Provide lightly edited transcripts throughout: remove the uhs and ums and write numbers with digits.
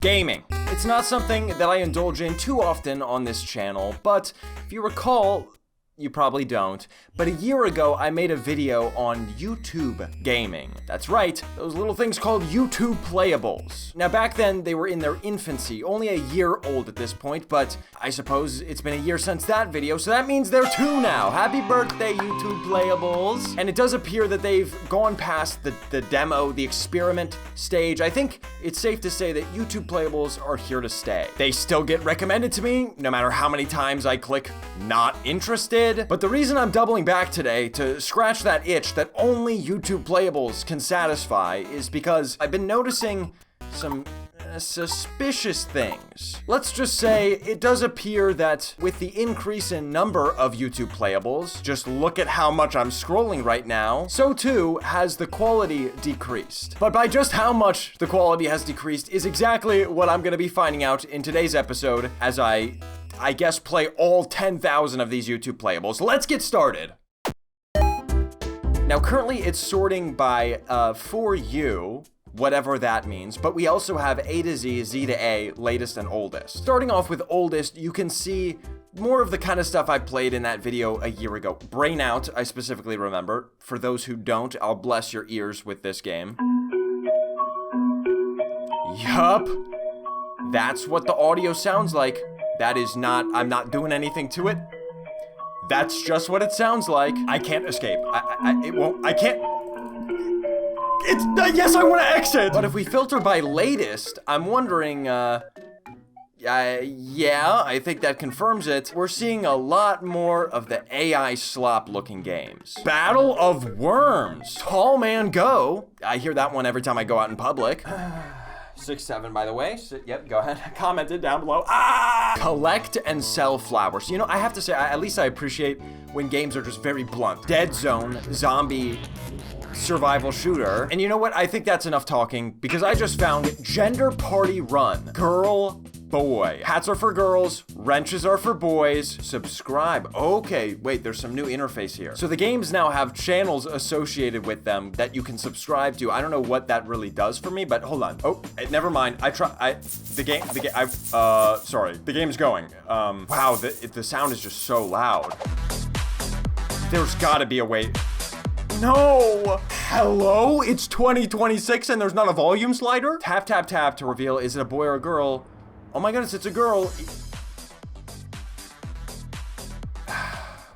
Gaming. It's not something that I indulge in too often on this channel, but if you recall, you probably don't, but a year ago I made a video on YouTube gaming. That's right, those little things called YouTube playables. Now back then they were in their infancy, only a year old at this point, but I suppose it's been a year since that video, so that means they're 2 now. Happy birthday, YouTube playables. And it does appear that they've gone past the demo, the experiment stage. I think it's safe to say that YouTube playables are here to stay. They still get recommended to me, no matter how many times I click not interested. But the reason I'm doubling back today to scratch that itch that only YouTube playables can satisfy is because I've been noticing some suspicious things. Let's just say it does appear that with the increase in number of YouTube playables, just look at how much I'm scrolling right now, so too has the quality decreased. But by just how much the quality has decreased is exactly what I'm going to be finding out in today's episode as I guess play all 10,000 of these YouTube playables. Let's get started. Now currently it's sorting by for you, whatever that means, but we also have A to Z, Z to A, latest and oldest. Starting off with oldest, you can see more of the kind of stuff I played in that video a year ago. Brain Out, I specifically remember. For those who don't, I'll bless your ears with this game. Yup. That's what the audio sounds like. That is not, I'm not doing anything to it. That's just what it sounds like. I can't escape. I can't. Yes, I want to exit. But if we filter by latest, I'm wondering, yeah, I think that confirms it. We're seeing a lot more of the AI slop looking games. Battle of Worms. Tall Man Go. I hear that one every time I go out in public. 6-7, by the way. Yep, go ahead. Comment it down below. Collect and sell flowers. You know, I have to say, at least I appreciate when games are just very blunt. Dead Zone, zombie, survival shooter. And you know what? I think that's enough talking because I just found Gender Party Run. Girl, boy. Hats are for girls, wrenches are for boys. Subscribe. Okay, wait, there's some new interface here. So the games now have channels associated with them that you can subscribe to. I don't know what that really does for me, but hold on. Oh, never mind. The game's going. Wow, the sound is just so loud. There's gotta be a way. No! Hello? It's 2026 and there's not a volume slider? Tap, tap, tap to reveal is it a boy or a girl? Oh my goodness, it's a girl.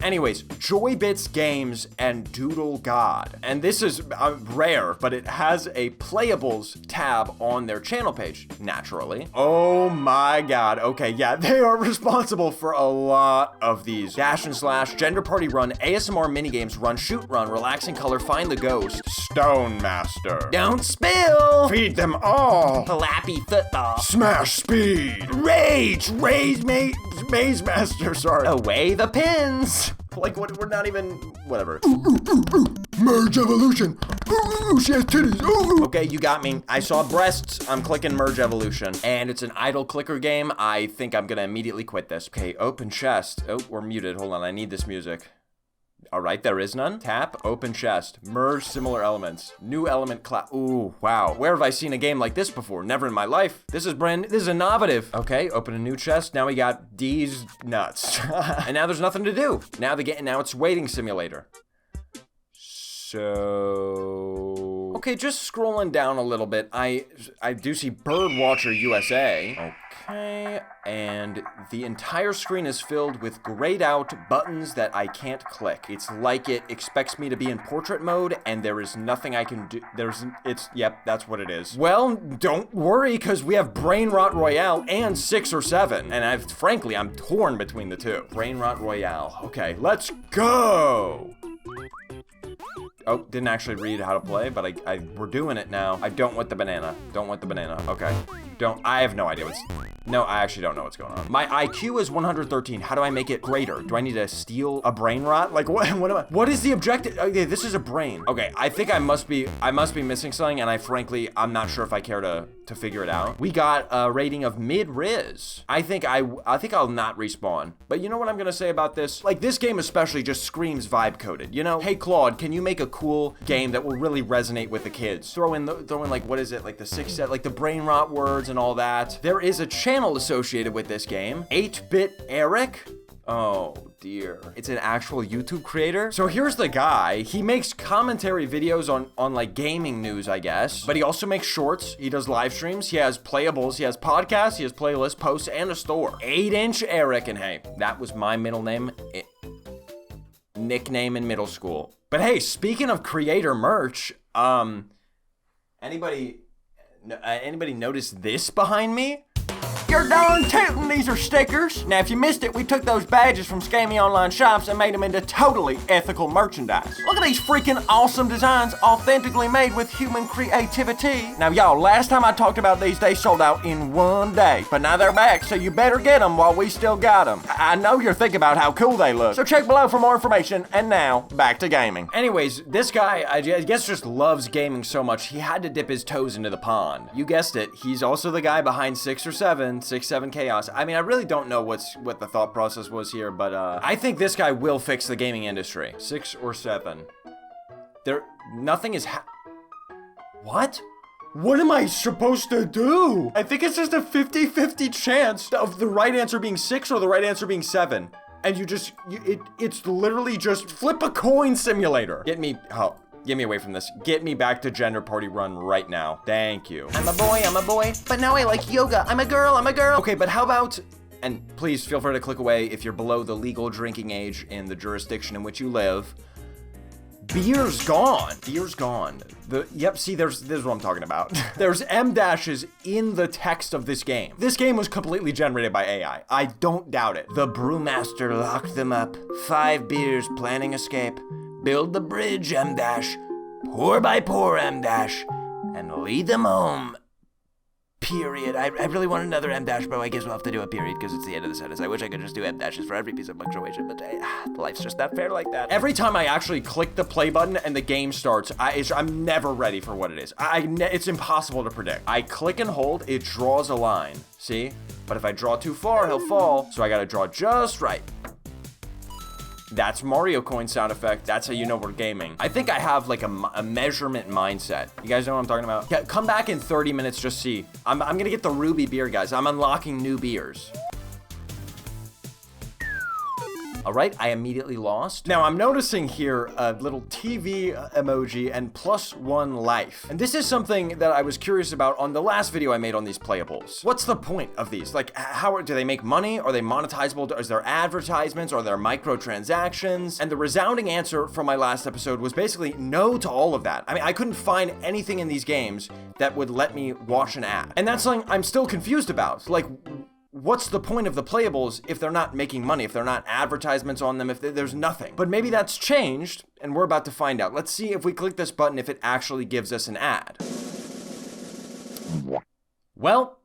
Anyways, Joybits Games and Doodle God. And this is rare, but it has a Playables tab on their channel page, naturally. Oh my god. Okay, yeah, they are responsible for a lot of these. Dash and Slash, Gender Party Run, ASMR Minigames, Run, Shoot, Run, Relaxing Color, Find the Ghost, Stone Master, Don't Spill, Feed Them All, Flappy Football, Smash Speed, Rage, Maze Master, sorry, Away the Pins. Like, what? We're not even, whatever. Merge Evolution. She has titties. Okay, you got me. I saw breasts. I'm clicking Merge Evolution. And it's an idle clicker game. I think I'm gonna immediately quit this. Okay, open chest. Oh, we're muted. Hold on, I need this music. All right, there is none. Tap, open chest, merge similar elements, new element class. Ooh, wow. Where have I seen a game like this before? Never in my life. This is innovative. Okay, open a new chest. Now we got D's nuts. And now there's nothing to do. Now it's waiting simulator. So, okay, just scrolling down a little bit. I do see Birdwatcher USA. Okay, and the entire screen is filled with grayed out buttons that I can't click. It's like it expects me to be in portrait mode and there is nothing I can do. Yep, that's what it is. Well, don't worry, because we have Brain Rot Royale and 6 or 7. And frankly, I'm torn between the two. Brain Rot Royale. Okay, let's go. Oh, didn't actually read how to play, but we're doing it now. I don't want the banana. Don't want the banana. Okay. I have no idea no, I actually don't know what's going on. My IQ is 113. How do I make it greater? Do I need to steal a brain rot? Like, what is the objective? Okay, this is a brain. Okay, I think I must be missing something, and I'm not sure if I care to figure it out. We got a rating of mid-riz. I think I'll not respawn. But you know what I'm gonna say about this? Like, this game especially just screams vibe coded. You know, hey Claude, can you make a cool game that will really resonate with the kids? Throw in like, what is it? Like the 6 set, like the brain rot word, cards and all that. There is a channel associated with this game, 8-Bit Eric. Oh dear. It's an actual YouTube creator. So here's the guy. He makes commentary videos on like gaming news, I guess. But he also makes shorts. He does live streams. He has playables. He has podcasts. He has playlists, posts, and a store. 8-Inch Eric. And hey, that was my middle name. Nickname in middle school. But hey, speaking of creator merch, anybody notice this behind me? You're darn tootin', these are stickers. Now, if you missed it, we took those badges from scammy online shops and made them into totally ethical merchandise. Look at these freaking awesome designs, authentically made with human creativity. Now, y'all, last time I talked about these, they sold out in one day. But now they're back, so you better get them while we still got them. I know you're thinking about how cool they look. So check below for more information, and now, back to gaming. Anyways, this guy, I guess just loves gaming so much, he had to dip his toes into the pond. You guessed it, he's also the guy behind 6 or 7 Chaos. I mean, I really don't know what the thought process was here, but I think this guy will fix the gaming industry. 6 or 7. Nothing is What? What am I supposed to do? I think it's just a 50-50 chance of the right answer being 6 or the right answer being 7. And it's literally just flip a coin simulator. Get me away from this. Get me back to Gender Party Run right now. Thank you. I'm a boy, but now I like yoga. I'm a girl. Okay, but how about, and please feel free to click away if you're below the legal drinking age in the jurisdiction in which you live. Beer's gone. Yep, see, this is what I'm talking about. There's M dashes in the text of this game. This game was completely generated by AI. I don't doubt it. The brewmaster locked them up. 5 beers planning escape. Build the bridge, M dash. Pour by pour, M dash. And lead them home. Period. I really want another M dash, bro. I guess we'll have to do a period because it's the end of the sentence. I wish I could just do M dashes for every piece of punctuation, but life's just not fair like that. Every time I actually click the play button and the game starts, I'm never ready for what it is. It's impossible to predict. I click and hold, it draws a line. See? But if I draw too far, he'll fall. So I gotta draw just right. That's Mario coin sound effect. That's how you know we're gaming. I think I have like a measurement mindset. You guys know what I'm talking about? Yeah, come back in 30 minutes, just see. I'm gonna get the ruby beer, guys. I'm unlocking new beers. All right, I immediately lost. Now I'm noticing here a little TV emoji and +1 life. And this is something that I was curious about on the last video I made on these playables. What's the point of these? Like, do they make money? Are they monetizable? Is there advertisements? Are there microtransactions? And the resounding answer from my last episode was basically no to all of that. I mean, I couldn't find anything in these games that would let me watch an ad. And that's something I'm still confused about. Like, what's the point of the playables if they're not making money, if they're not advertisements on them, if there's nothing? But maybe that's changed, and we're about to find out. Let's see if we click this button if it actually gives us an ad. Well,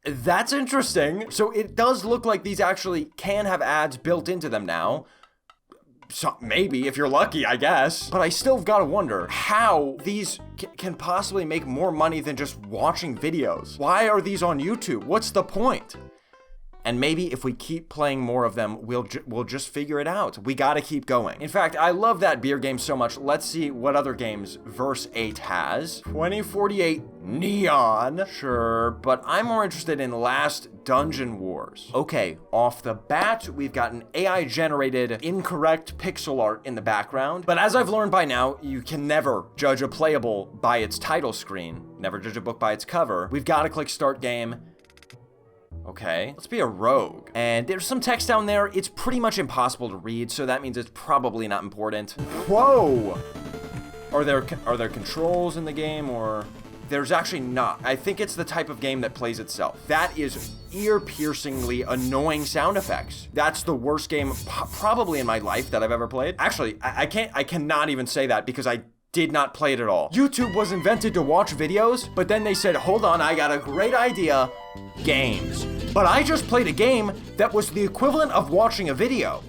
that's interesting. So it does look like these actually can have ads built into them now. So maybe, if you're lucky, I guess. But I still gotta wonder how these can possibly make more money than just watching videos. Why are these on YouTube? What's the point? And maybe if we keep playing more of them, we'll just figure it out. We gotta keep going. In fact, I love that beer game so much. Let's see what other games Verse 8 has. 2048 Neon. Sure, but I'm more interested in Last Dungeon Wars. Okay, off the bat, we've got an AI-generated incorrect pixel art in the background. But as I've learned by now, you can never judge a playable by its title screen. Never judge a book by its cover. We've gotta click Start Game. Okay, let's be a rogue. And there's some text down there. It's pretty much impossible to read, so that means it's probably not important. Whoa! Are there controls in the game, or... There's actually not. I think it's the type of game that plays itself. That is ear-piercingly annoying sound effects. That's the worst game probably in my life that I've ever played. Actually, I cannot even say that because I did not play it at all. YouTube was invented to watch videos, but then they said, hold on, I got a great idea, games. But I just played a game that was the equivalent of watching a video.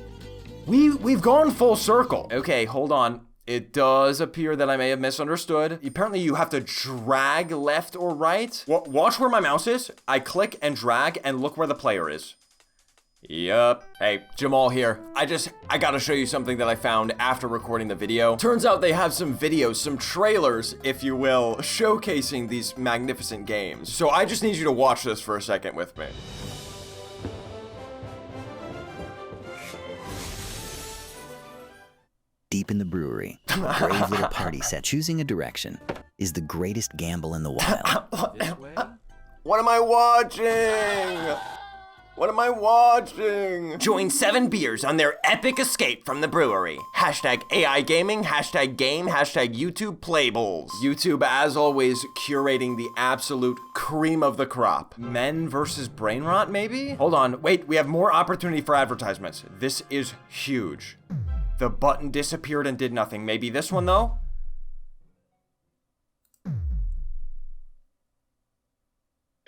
We've gone full circle. Okay, hold on. It does appear that I may have misunderstood. Apparently you have to drag left or right. Watch where my mouse is. I click and drag and look where the player is. Yup. Hey, Jamal here. I gotta show you something that I found after recording the video. Turns out they have some videos, some trailers, if you will, showcasing these magnificent games. So I just need you to watch this for a second with me. Deep in the brewery, a brave little party set choosing a direction is the greatest gamble in the wild. What am I watching? What am I watching? Join 7 beers on their epic escape from the brewery. Hashtag AI gaming, hashtag game, hashtag YouTube playables. YouTube, as always, curating the absolute cream of the crop. Men versus brain rot, maybe? Hold on, wait, we have more opportunity for advertisements. This is huge. The button disappeared and did nothing. Maybe this one, though?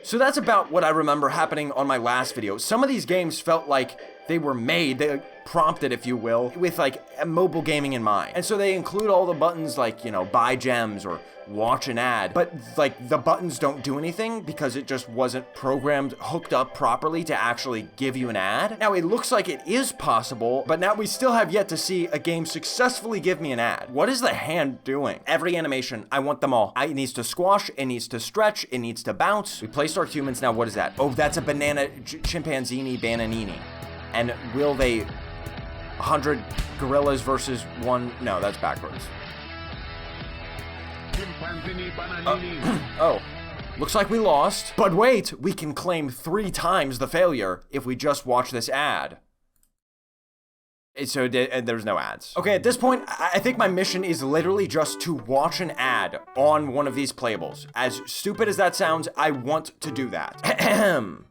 So that's about what I remember happening on my last video. Some of these games felt like they were made, they prompted, if you will, with like mobile gaming in mind. And so they include all the buttons like, you know, buy gems or watch an ad, but like the buttons don't do anything because it just wasn't programmed, hooked up properly to actually give you an ad. Now it looks like it is possible, but now we still have yet to see a game successfully give me an ad. What is the hand doing? Every animation, I want them all. It needs to squash, it needs to stretch, it needs to bounce. We placed our humans, now what is that? Oh, that's a banana chimpanzini bananini. And will they 100 gorillas versus one? No, that's backwards. Oh, looks like we lost. But wait, we can claim 3 times the failure if we just watch this ad. So there's no ads. Okay, at this point, I think my mission is literally just to watch an ad on one of these playables. As stupid as that sounds, I want to do that.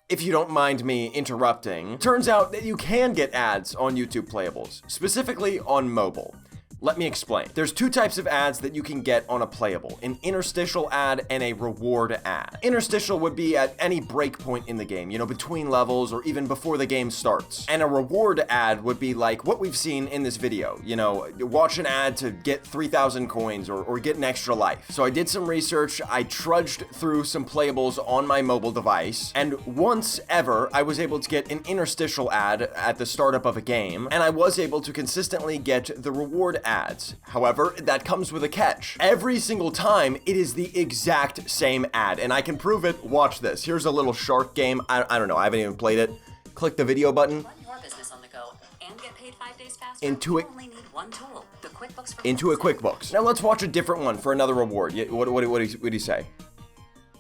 If you don't mind me interrupting, turns out that you can get ads on YouTube playables, specifically on mobile. Let me explain. There's 2 types of ads that you can get on a playable, an interstitial ad and a reward ad. Interstitial would be at any breakpoint in the game, you know, between levels or even before the game starts. And a reward ad would be like what we've seen in this video, you know, watch an ad to get 3,000 coins or get an extra life. So I did some research, I trudged through some playables on my mobile device, and once ever, I was able to get an interstitial ad at the startup of a game, and I was able to consistently get the reward ads. However, that comes with a catch. Every single time, it is the exact same ad, and I can prove it. Watch this. Here's a little shark game. I don't know. I haven't even played it. Click the video button. Run your business on the go and get paid 5 days faster. Into it. You only need one tool, the QuickBooks for Into a businesses. QuickBooks. Now let's watch a different one for another reward. What do you say?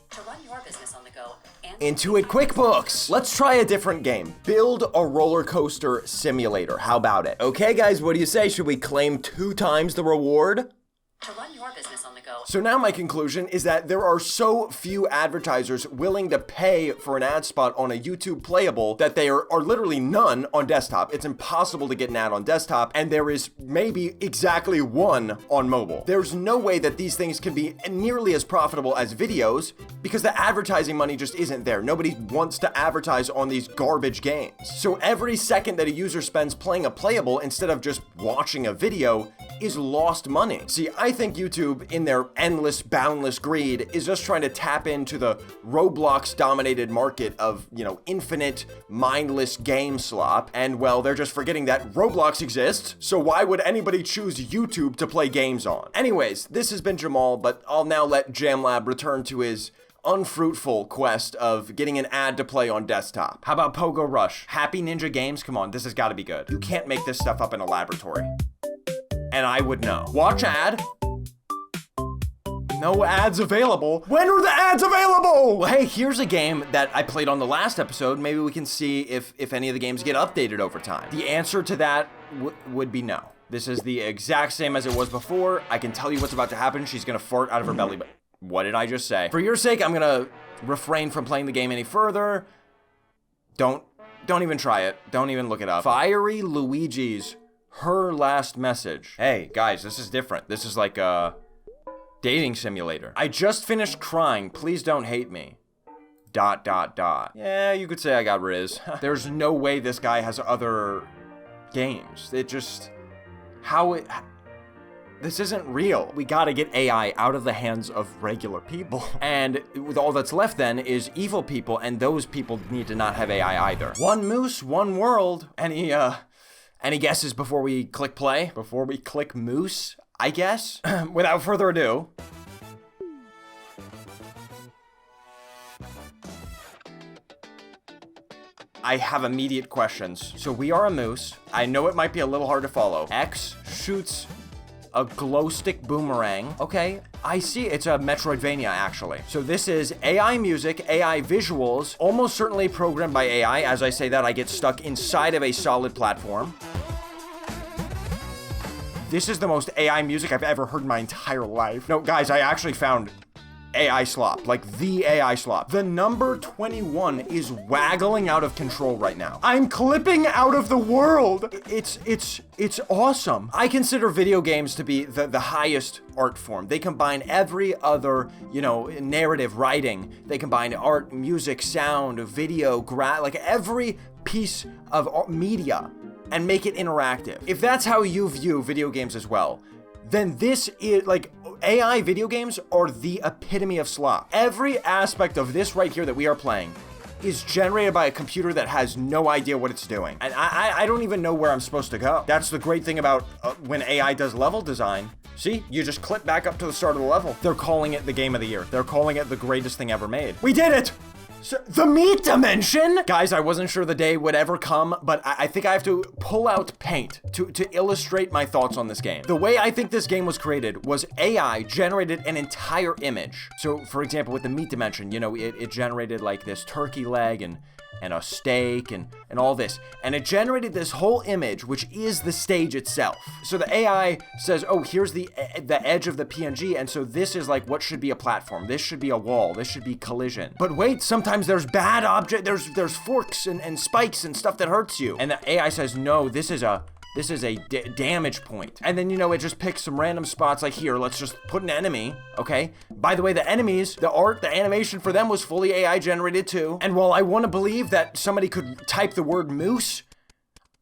To run your business on the go and Into it QuickBooks. Let's try a different game. Build a roller coaster simulator. How about it? Okay, guys, what do you say? Should we claim 2 times the reward? to run your business on the go. So now my conclusion is that there are so few advertisers willing to pay for an ad spot on a YouTube playable that there are literally none on desktop. It's impossible to get an ad on desktop, and there is maybe exactly 1 on mobile. There's no way that these things can be nearly as profitable as videos because the advertising money just isn't there. Nobody wants to advertise on these garbage games. So every second that a user spends playing a playable instead of just watching a video is lost money. See, I think YouTube, in their endless, boundless greed, is just trying to tap into the Roblox-dominated market of, you know, infinite, mindless game slop, and, well, they're just forgetting that Roblox exists, so why would anybody choose YouTube to play games on? Anyways, this has been Jamal, but I'll now let Jamlab return to his unfruitful quest of getting an ad to play on desktop. How about Pogo Rush? Happy Ninja Games? Come on, this has got to be good. You can't make this stuff up in a laboratory. And I would know. Watch ad. No ads available. When are the ads available? Hey, here's a game that I played on the last episode. Maybe we can see if any of the games get updated over time. The answer to that would be no. This is the exact same as it was before. I can tell you what's about to happen. She's gonna fart out of her belly, but what did I just say? For your sake, I'm gonna refrain from playing the game any further. Don't even try it. Don't even look it up. Fiery Luigi's Her Last Message. Hey, guys, this is different. This is like a dating simulator. I just finished crying. Please don't hate me. ... Yeah, you could say I got Riz. There's no way this guy has other games. It just... This isn't real. We gotta get AI out of the hands of regular people. And with all that's left then is evil people, and those people need to not have AI either. One moose, one world. Any guesses before we click play? Before we click moose, I guess? Without further ado. I have immediate questions. So we are a moose. I know it might be a little hard to follow. X shoots a glow stick boomerang. Okay, I see. It's a Metroidvania, actually. So this is AI music, AI visuals, almost certainly programmed by AI. As I say that, I get stuck inside of a solid platform. This is the most AI music I've ever heard in my entire life. No, guys, I actually found AI slop, like the AI slop. The number 21 is waggling out of control right now. I'm clipping out of the world. It's awesome. I consider video games to be the highest art form. They combine every other, narrative writing. They combine art, music, sound, video, like every piece of media and make it interactive. If that's how you view video games as well, then this is like AI video games are the epitome of slop. Every aspect of this right here that we are playing is generated by a computer that has no idea what it's doing. And I don't even know where I'm supposed to go. That's the great thing about when AI does level design. See, you just clip back up to the start of the level. They're calling it the game of the year. They're calling it the greatest thing ever made. We did it! So, the meat dimension? Guys, I wasn't sure the day would ever come, but I think I have to pull out paint to illustrate my thoughts on this game. The way I think this game was created was AI generated an entire image. So, for example, with the meat dimension, it generated like this turkey leg and a steak and all this. And it generated this whole image, which is the stage itself. So the AI says, oh, here's the edge of the PNG, and so this is like what should be a platform. This should be a wall. This should be collision. But wait, sometimes there's bad object. There's forks and spikes and stuff that hurts you. And the AI says, no, this is a damage point. And then, it just picks some random spots like here. Let's just put an enemy, okay? By the way, the enemies, the art, the animation for them was fully AI generated too. And while I want to believe that somebody could type the word moose,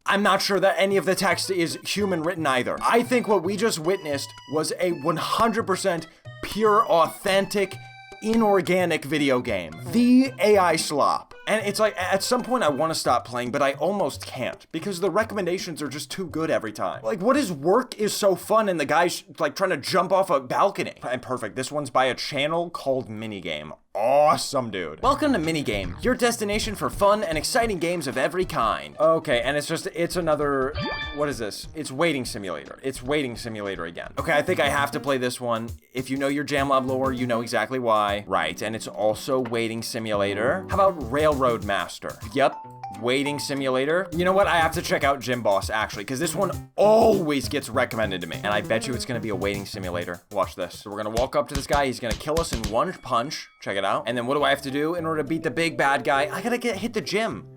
I'm not sure that any of the text is human written either. I think what we just witnessed was a 100% pure, authentic, inorganic video game. The AI slop. And it's like, at some point I want to stop playing, but I almost can't because the recommendations are just too good every time. Like, what is work is so fun and the guy's like trying to jump off a balcony. And perfect, this one's by a channel called Minigame. Awesome, dude. Welcome to Minigame, your destination for fun and exciting games of every kind. Okay, and it's another, what is this? It's Waiting Simulator. It's Waiting Simulator again. Okay, I think I have to play this one. If you know your Jamlab lore, you know exactly why. Right, and it's also Waiting Simulator. How about Railroad Master? Yep. Waiting Simulator. You know what? I have to check out Gym Boss actually, because this one always gets recommended to me. And I bet you it's gonna be a waiting simulator. Watch this. So we're gonna walk up to this guy. He's gonna kill us in one punch. Check it out. And then what do I have to do in order to beat the big bad guy? I gotta hit the gym.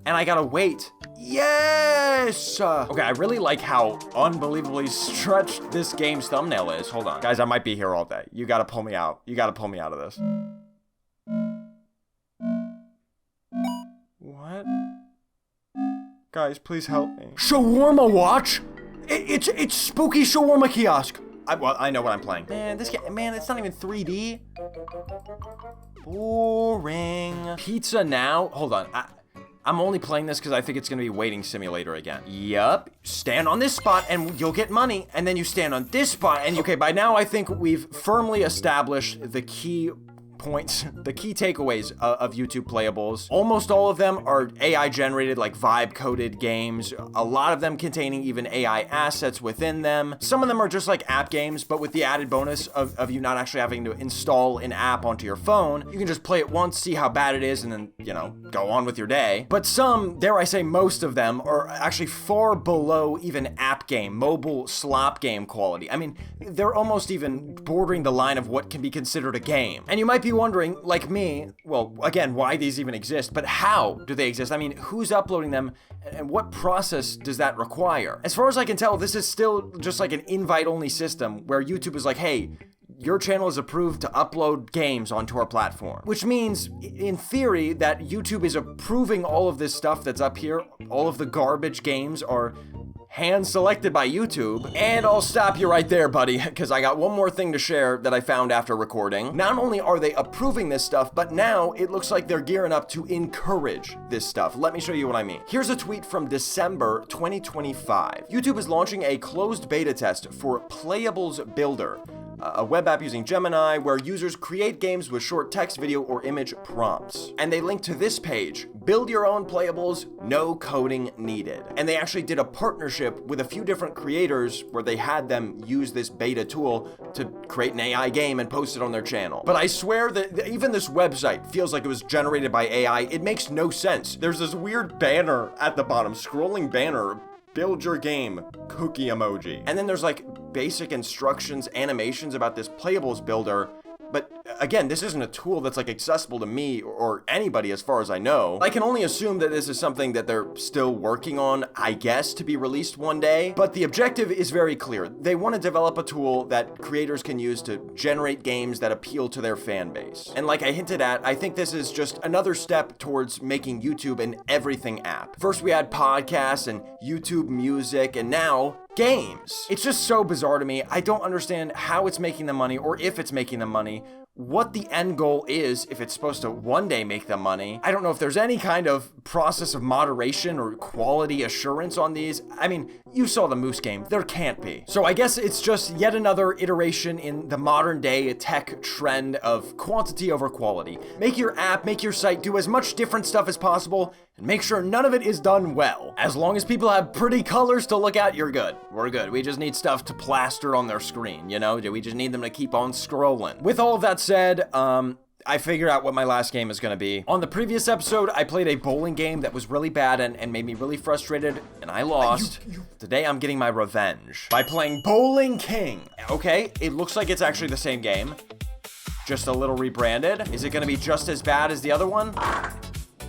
And I gotta wait. Yes! Okay, I really like how unbelievably stretched this game's thumbnail is. Hold on. Guys, I might be here all day. You gotta pull me out. You gotta pull me out of this. What? Guys, please help me. Shawarma watch? It's spooky shawarma kiosk. I know what I'm playing. Man, it's not even 3D. Boring. Pizza now? Hold on. I'm only playing this because I think it's going to be Waiting Simulator again. Yup. Stand on this spot and you'll get money. And then you stand on this spot and okay, by now I think we've firmly established the key points, the key takeaways of YouTube playables. Almost all of them are AI generated, like vibe coded games. A lot of them containing even AI assets within them. Some of them are just like app games, but with the added bonus of you not actually having to install an app onto your phone. You can just play it once, see how bad it is, and then, go on with your day. But some, dare I say most of them, are actually far below even app game, mobile slop game quality. I mean, they're almost even bordering the line of what can be considered a game. And you might be wondering, like me, well, again, why these even exist, but how do they exist? I mean, who's uploading them and what process does that require? As far as I can tell, this is still just like an invite-only system where YouTube is like, hey, your channel is approved to upload games onto our platform. Which means, in theory, that YouTube is approving all of this stuff that's up here. All of the garbage games are hand-selected by YouTube. And I'll stop you right there, buddy, because I got one more thing to share that I found after recording. Not only are they approving this stuff, but now it looks like they're gearing up to encourage this stuff. Let me show you what I mean. Here's a tweet from December 2025. YouTube is launching a closed beta test for Playables Builder, a web app using Gemini where users create games with short text, video, or image prompts. And they link to this page, build your own playables, no coding needed. And they actually did a partnership with a few different creators where they had them use this beta tool to create an AI game and post it on their channel. But I swear that even this website feels like it was generated by AI. It makes no sense. There's this weird banner at the bottom, scrolling banner, build your game, cookie emoji. And then there's like basic instructions, animations about this Playables builder. But again, this isn't a tool that's like accessible to me or anybody as far as I know. I can only assume that this is something that they're still working on, I guess, to be released one day. But the objective is very clear. They want to develop a tool that creators can use to generate games that appeal to their fan base. And like I hinted at, I think this is just another step towards making YouTube an everything app. First we had podcasts and YouTube music, and now games. It's just so bizarre to me. I don't understand how it's making them money or if it's making them money, what the end goal is if it's supposed to one day make them money. I don't know if there's any kind of process of moderation or quality assurance on these. I mean, you saw the Moose game. There can't be. So I guess it's just yet another iteration in the modern day tech trend of quantity over quality. Make your app, make your site do as much different stuff as possible and make sure none of it is done well. As long as people have pretty colors to look at, you're good. We're good. We just need stuff to plaster on their screen, you know? We just need them to keep on scrolling. With all of that said, I figured out what my last game is going to be. On the previous episode, I played a bowling game that was really bad and made me really frustrated, and I lost. Today, I'm getting my revenge by playing Bowling King. Okay, it looks like it's actually the same game, just a little rebranded. Is it going to be just as bad as the other one?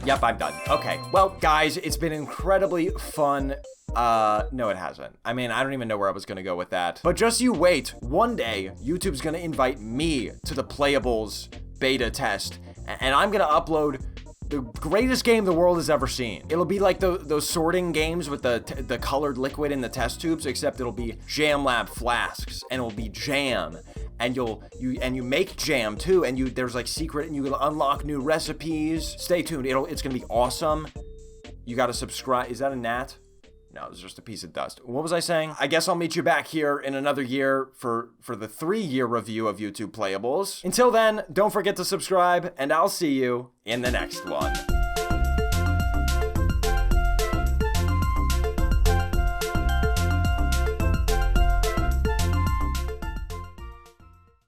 Yep, I'm done. Okay, well, guys, it's been incredibly fun. No, it hasn't. I mean, I don't even know where I was gonna go with that. But just you wait. One day, YouTube's gonna invite me to the Playables beta test, and I'm gonna upload the greatest game the world has ever seen. It'll be like those sorting games with the colored liquid in the test tubes, except it'll be Jamlab flasks, and it'll be jam. And you make jam too, and there's like secret, and you will unlock new recipes. Stay tuned. It's gonna be awesome. You gotta subscribe. Is that a gnat? No, it's just a piece of dust. What was I saying? I guess I'll meet you back here in another year for the 3-year review of YouTube Playables. Until then, don't forget to subscribe, and I'll see you in the next one.